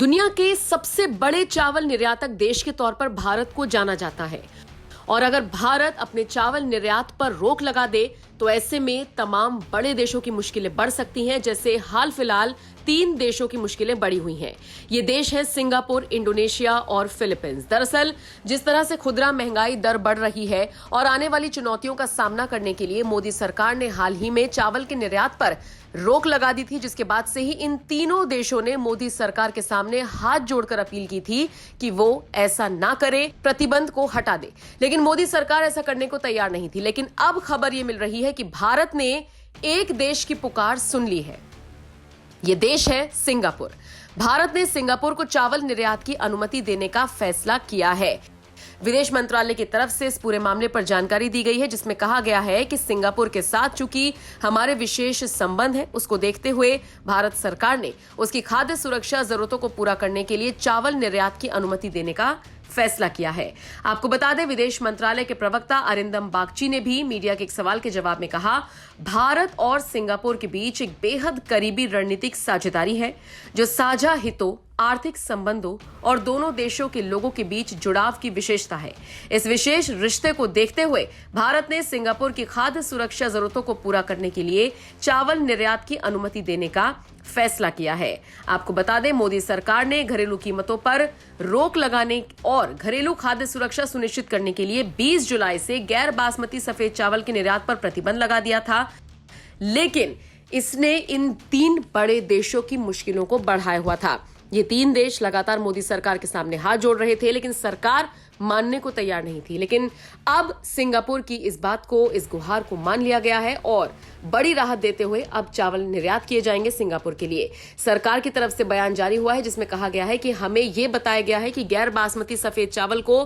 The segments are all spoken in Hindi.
दुनिया के सबसे बड़े चावल निर्यातक देश के तौर पर भारत को जाना जाता है और अगर भारत अपने चावल निर्यात पर रोक लगा दे तो ऐसे में तमाम बड़े देशों की मुश्किलें बढ़ सकती हैं। जैसे हाल फिलहाल 3 देशों की मुश्किलें बढ़ी हुई हैं। ये देश है सिंगापुर, इंडोनेशिया और फिलीपींस। दरअसल जिस तरह से खुदरा महंगाई दर बढ़ रही है और आने वाली चुनौतियों का सामना करने के लिए मोदी सरकार ने हाल ही में चावल के निर्यात पर रोक लगा दी थी, जिसके बाद से ही इन तीनों देशों ने मोदी सरकार के सामने हाथ जोड़कर अपील की थी कि वो ऐसा ना करे, प्रतिबंध को हटा दे। लेकिन मोदी सरकार ऐसा करने को तैयार नहीं थी। लेकिन अब खबर ये मिल रही है कि भारत ने एक देश की पुकार सुन ली है। ये देश है सिंगापुर। भारत ने सिंगापुर को चावल निर्यात की अनुमति देने का फैसला किया है। विदेश मंत्रालय की तरफ से इस पूरे मामले पर जानकारी दी गई है, जिसमें कहा गया है कि सिंगापुर के साथ चूंकि हमारे विशेष संबंध है, उसको देखते हुए भारत सरकार ने उसकी खाद्य सुरक्षा जरूरतों को पूरा करने के लिए चावल निर्यात की अनुमति देने का फैसला किया है। आपको बता दें, विदेश मंत्रालय के प्रवक्ता अरिंदम बागची ने भी मीडिया के एक सवाल के जवाब में कहा, भारत और सिंगापुर के बीच एक बेहद करीबी रणनीतिक साझेदारी है जो साझा हितों, आर्थिक संबंधों और दोनों देशों के लोगों के बीच जुड़ाव की विशेषता है। इस विशेष रिश्ते को देखते हुए भारत ने सिंगापुर की खाद्य सुरक्षा जरूरतों को पूरा करने के लिए चावल निर्यात की अनुमति देने का फैसला किया है। आपको बता दें, मोदी सरकार ने घरेलू कीमतों पर रोक लगाने और घरेलू खाद्य सुरक्षा सुनिश्चित करने के लिए 20 जुलाई से गैर बासमती सफेद चावल के निर्यात पर प्रतिबंध लगा दिया था। लेकिन इसने इन 3 बड़े देशों की मुश्किलों को बढ़ाया हुआ था। ये 3 देश लगातार मोदी सरकार के सामने हाथ जोड़ रहे थे, लेकिन सरकार मानने को तैयार नहीं थी। लेकिन अब सिंगापुर की इस बात को, इस गुहार को मान लिया गया है और बड़ी राहत देते हुए अब चावल निर्यात किए जाएंगे सिंगापुर के लिए। सरकार की तरफ से बयान जारी हुआ है, जिसमें कहा गया है कि हमें यह बताया गया है कि गैर बासमती सफेद चावल को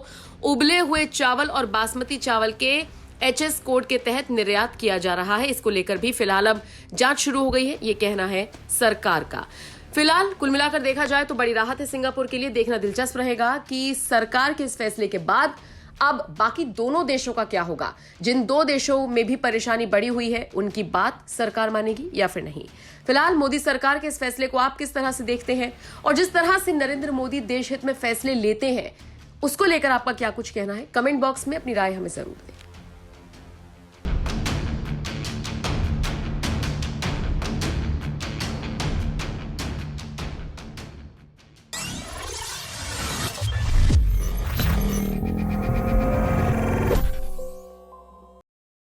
उबले हुए चावल और बासमती चावल के HS कोड के तहत निर्यात किया जा रहा है। इसको लेकर भी फिलहाल अब जांच शुरू हो गई है, ये कहना है सरकार का। फिलहाल कुल मिलाकर देखा जाए तो बड़ी राहत है सिंगापुर के लिए। देखना दिलचस्प रहेगा कि सरकार के इस फैसले के बाद अब बाकी दोनों देशों का क्या होगा। जिन 2 देशों में भी परेशानी बढ़ी हुई है, उनकी बात सरकार मानेगी या फिर नहीं। फिलहाल मोदी सरकार के इस फैसले को आप किस तरह से देखते हैं और जिस तरह से नरेंद्र मोदी देश हित में फैसले लेते हैं, उसको लेकर आपका क्या कुछ कहना है? कमेंट बॉक्स में अपनी राय हमें जरूर दें।